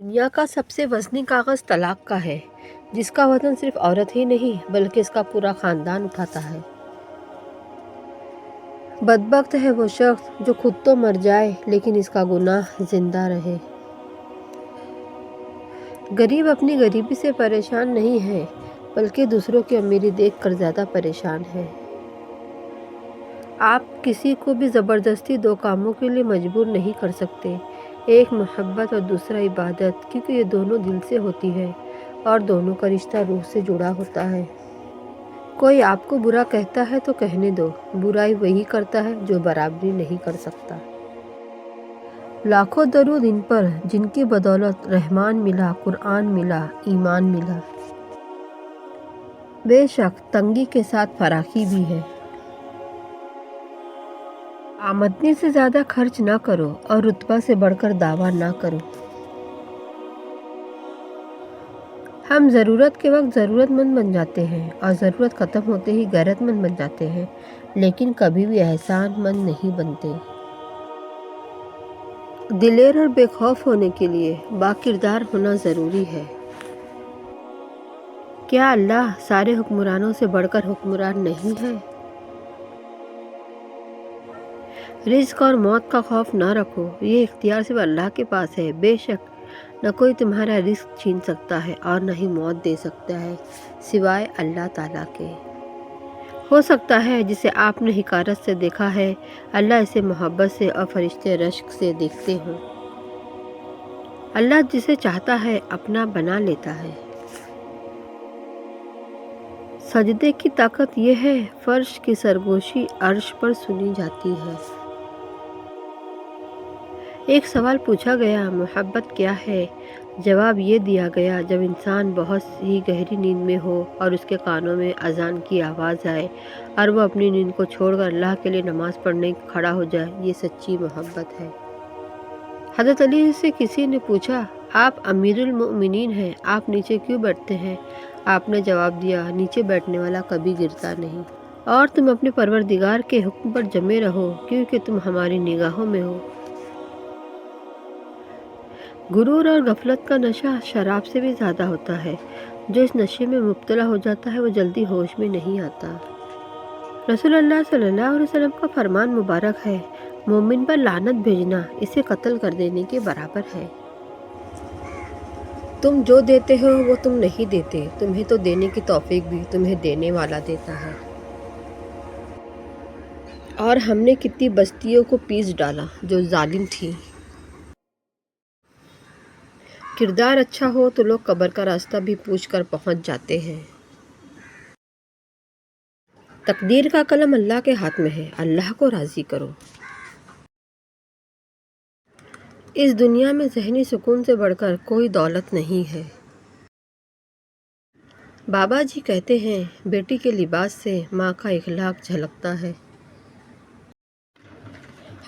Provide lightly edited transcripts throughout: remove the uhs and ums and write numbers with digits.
دنیا کا سب سے وزنی کاغذ طلاق کا ہے، جس کا وزن صرف عورت ہی نہیں بلکہ اس کا پورا خاندان اٹھاتا ہے۔ بدبخت ہے وہ شخص جو خود تو مر جائے لیکن اس کا گناہ زندہ رہے۔ غریب اپنی غریبی سے پریشان نہیں ہے بلکہ دوسروں کی امیری دیکھ کر زیادہ پریشان ہے۔ آپ کسی کو بھی زبردستی دو کاموں کے لیے مجبور نہیں کر سکتے، ایک محبت اور دوسرا عبادت، کیونکہ یہ دونوں دل سے ہوتی ہے اور دونوں کا رشتہ روح سے جڑا ہوتا ہے۔ کوئی آپ کو برا کہتا ہے تو کہنے دو، برائی وہی کرتا ہے جو برابری نہیں کر سکتا۔ لاکھوں درود ان پر جن کی بدولت رحمان ملا، قرآن ملا، ایمان ملا۔ بے شک تنگی کے ساتھ فراخی بھی ہے۔ آمدنی سے زیادہ خرچ نہ کرو اور رتبہ سے بڑھ کر دعویٰ نہ کرو۔ ہم ضرورت کے وقت ضرورت مند بن جاتے ہیں اور ضرورت ختم ہوتے ہی غیرت مند بن جاتے ہیں، لیکن کبھی بھی احسان مند نہیں بنتے۔ دلیر اور بے خوف ہونے کے لیے با کردار ہونا ضروری ہے۔ کیا اللہ سارے حکمرانوں سے بڑھ کر حکمران نہیں ہے؟ رزق اور موت کا خوف نہ رکھو، یہ اختیار صرف اللہ کے پاس ہے۔ بے شک نہ کوئی تمہارا رزق چھین سکتا ہے اور نہ ہی موت دے سکتا ہے سوائے اللہ تعالیٰ کے۔ ہو سکتا ہے جسے آپ نے حقارت سے دیکھا ہے، اللہ اسے محبت سے اور فرشتے رشک سے دیکھتے ہوں۔ اللہ جسے چاہتا ہے اپنا بنا لیتا ہے۔ سجدے کی طاقت یہ ہے، فرش کی سرگوشی عرش پر سنی جاتی ہے۔ ایک سوال پوچھا گیا، محبت کیا ہے؟ جواب یہ دیا گیا، جب انسان بہت ہی گہری نیند میں ہو اور اس کے کانوں میں اذان کی آواز آئے اور وہ اپنی نیند کو چھوڑ کر اللہ کے لیے نماز پڑھنے کھڑا ہو جائے، یہ سچی محبت ہے۔ حضرت علی سے کسی نے پوچھا، آپ امیر المؤمنین ہیں، آپ نیچے کیوں بیٹھتے ہیں؟ آپ نے جواب دیا، نیچے بیٹھنے والا کبھی گرتا نہیں، اور تم اپنے پروردگار کے حکم پر جمے رہو کیونکہ تم ہماری نگاہوں میں ہو۔ غرور اور غفلت کا نشہ شراب سے بھی زیادہ ہوتا ہے۔ جو اس نشے میں مبتلا ہو جاتا ہے وہ جلدی ہوش میں نہیں آتا۔ رسول اللہ صلی اللہ علیہ وسلم کا فرمان مبارک ہے، مومن پر لعنت بھیجنا اسے قتل کر دینے کے برابر ہے۔ تم جو دیتے ہو وہ تم نہیں دیتے، تمہیں تو دینے کی توفیق بھی تمہیں دینے والا دیتا ہے۔ اور ہم نے کتنی بستیوں کو پیس ڈالا جو ظالم تھیں۔ کردار اچھا ہو تو لوگ قبر کا راستہ بھی پوچھ کر پہنچ جاتے ہیں۔ تقدیر کا قلم اللہ کے ہاتھ میں ہے، اللہ کو راضی کرو۔ اس دنیا میں ذہنی سکون سے بڑھ کر کوئی دولت نہیں ہے۔ بابا جی کہتے ہیں، بیٹی کے لباس سے ماں کا اخلاق جھلکتا ہے۔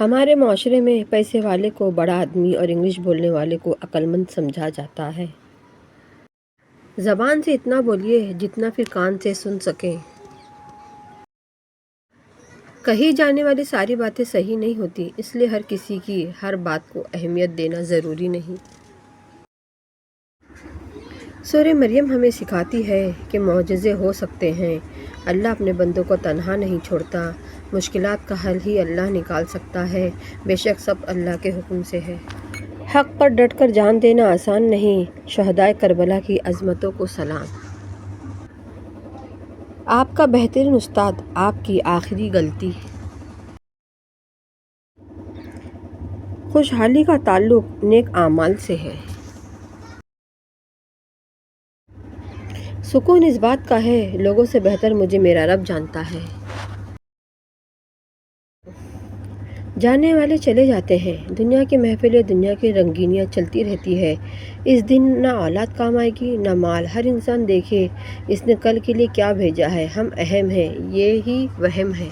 ہمارے معاشرے میں پیسے والے کو بڑا آدمی اور انگلش بولنے والے کو عقل مند سمجھا جاتا ہے۔ زبان سے اتنا بولیے جتنا پھر کان سے سن سکیں۔ کہی جانے والی ساری باتیں صحیح نہیں ہوتی، اس لیے ہر کسی کی ہر بات کو اہمیت دینا ضروری نہیں۔ سورہ مریم ہمیں سکھاتی ہے کہ معجزے ہو سکتے ہیں، اللہ اپنے بندوں کو تنہا نہیں چھوڑتا، مشکلات کا حل ہی اللہ نکال سکتا ہے، بے شک سب اللہ کے حکم سے ہے۔ حق پر ڈٹ کر جان دینا آسان نہیں، شہدائے کربلا کی عظمتوں کو سلام۔ آپ کا بہترین استاد آپ کی آخری غلطی۔ خوشحالی کا تعلق نیک اعمال سے ہے۔ سکون اس بات کا ہے، لوگوں سے بہتر مجھے میرا رب جانتا ہے۔ جانے والے چلے جاتے ہیں، دنیا کی محفلیں، دنیا کی رنگینیاں چلتی رہتی ہے۔ اس دن نہ اولاد کام آئے گی نہ مال، ہر انسان دیکھے اس نے کل کے لیے کیا بھیجا ہے، ہم اہم ہیں، یہی وہم ہے۔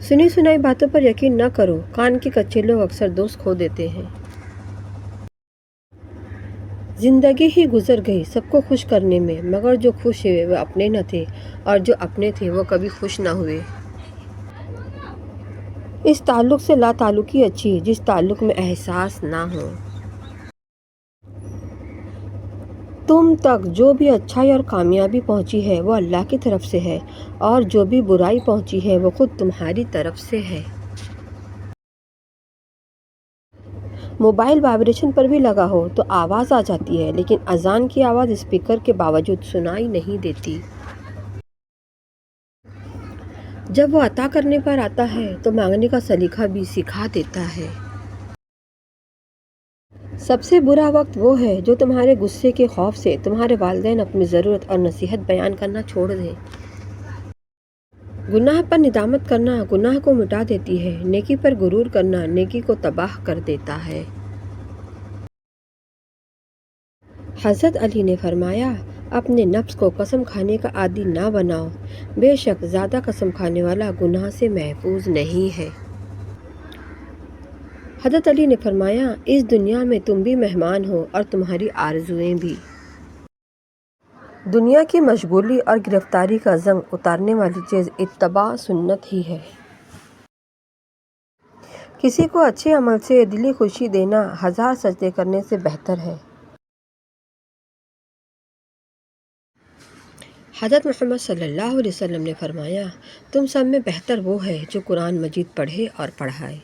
سنی سنائی باتوں پر یقین نہ کرو، کان کے کچے لوگ اکثر دوست کھو دیتے ہیں۔ زندگی ہی گزر گئی سب کو خوش کرنے میں، مگر جو خوش ہوئے وہ اپنے نہ تھے اور جو اپنے تھے وہ کبھی خوش نہ ہوئے۔ اس تعلق سے لا تعلقی اچھی جس تعلق میں احساس نہ ہو۔ تم تک جو بھی اچھائی اور کامیابی پہنچی ہے وہ اللہ کی طرف سے ہے، اور جو بھی برائی پہنچی ہے وہ خود تمہاری طرف سے ہے۔ موبائل وائبریشن پر بھی لگا ہو تو آواز آ جاتی ہے، لیکن اذان کی آواز اسپیکر کے باوجود سنائی نہیں دیتی۔ جب وہ عطا کرنے پر آتا ہے تو مانگنے کا سلیقہ بھی سکھا دیتا ہے۔ سب سے برا وقت وہ ہے جو تمہارے غصے کے خوف سے تمہارے والدین اپنی ضرورت اور نصیحت بیان کرنا چھوڑ دیں۔ گناہ پر ندامت کرنا گناہ کو مٹا دیتی ہے، نیکی پر غرور کرنا نیکی کو تباہ کر دیتا ہے۔ حضرت علی نے فرمایا، اپنے نفس کو قسم کھانے کا عادی نہ بناؤ، بے شک زیادہ قسم کھانے والا گناہ سے محفوظ نہیں ہے۔ حضرت علی نے فرمایا، اس دنیا میں تم بھی مہمان ہو اور تمہاری آرزوئیں بھی۔ دنیا کی مشغولی اور گرفتاری کا زنگ اتارنے والی چیز اتباع سنت ہی ہے۔ کسی کو اچھے عمل سے دلی خوشی دینا 1000 سجدے کرنے سے بہتر ہے۔ حضرت محمد صلی اللہ علیہ وسلم نے فرمایا، تم سب میں بہتر وہ ہے جو قرآن مجید پڑھے اور پڑھائے۔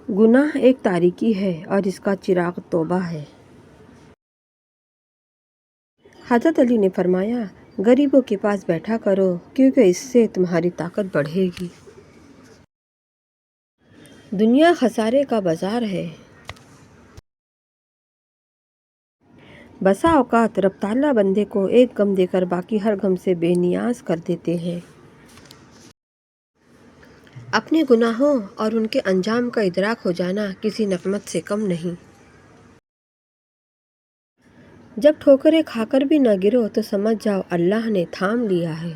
گناہ ایک تاریکی ہے اور اس کا چراغ توبہ ہے۔ حضرت علی نے فرمایا، غریبوں کے پاس بیٹھا کرو کیونکہ اس سے تمہاری طاقت بڑھے گی۔ دنیا خسارے کا بازار ہے۔ بسا اوقات رب تعالیٰ بندے کو ایک غم دے کر باقی ہر غم سے بے نیاز کر دیتے ہیں۔ اپنے گناہوں اور ان کے انجام کا ادراک ہو جانا کسی نعمت سے کم نہیں۔ جب ٹھوکریں کھا کر بھی نہ گرو تو سمجھ جاؤ اللہ نے تھام لیا ہے۔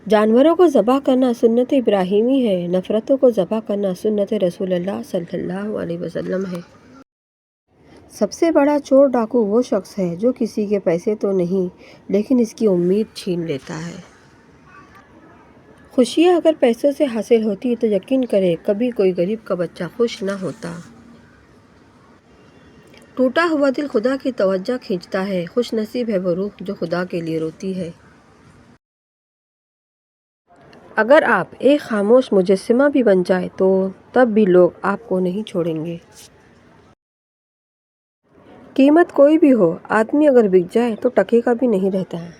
جانوروں کو ذبح کرنا سنت ابراہیمی ہے، نفرتوں کو ذبح کرنا سنت رسول اللہ صلی اللہ علیہ وسلم ہے۔ سب سے بڑا چور ڈاکو وہ شخص ہے جو کسی کے پیسے تو نہیں لیکن اس کی امید چھین لیتا ہے۔ خوشیاں اگر پیسوں سے حاصل ہوتی تو یقین کرے کبھی کوئی غریب کا بچہ خوش نہ ہوتا۔ ٹوٹا ہوا دل خدا کی توجہ کھینچتا ہے، خوش نصیب ہے وہ روح جو خدا کے لیے روتی ہے۔ اگر آپ ایک خاموش مجسمہ بھی بن جائے تو تب بھی لوگ آپ کو نہیں چھوڑیں گے۔ قیمت کوئی بھی ہو، آدمی اگر بک جائے تو ٹکے کا بھی نہیں رہتا ہے۔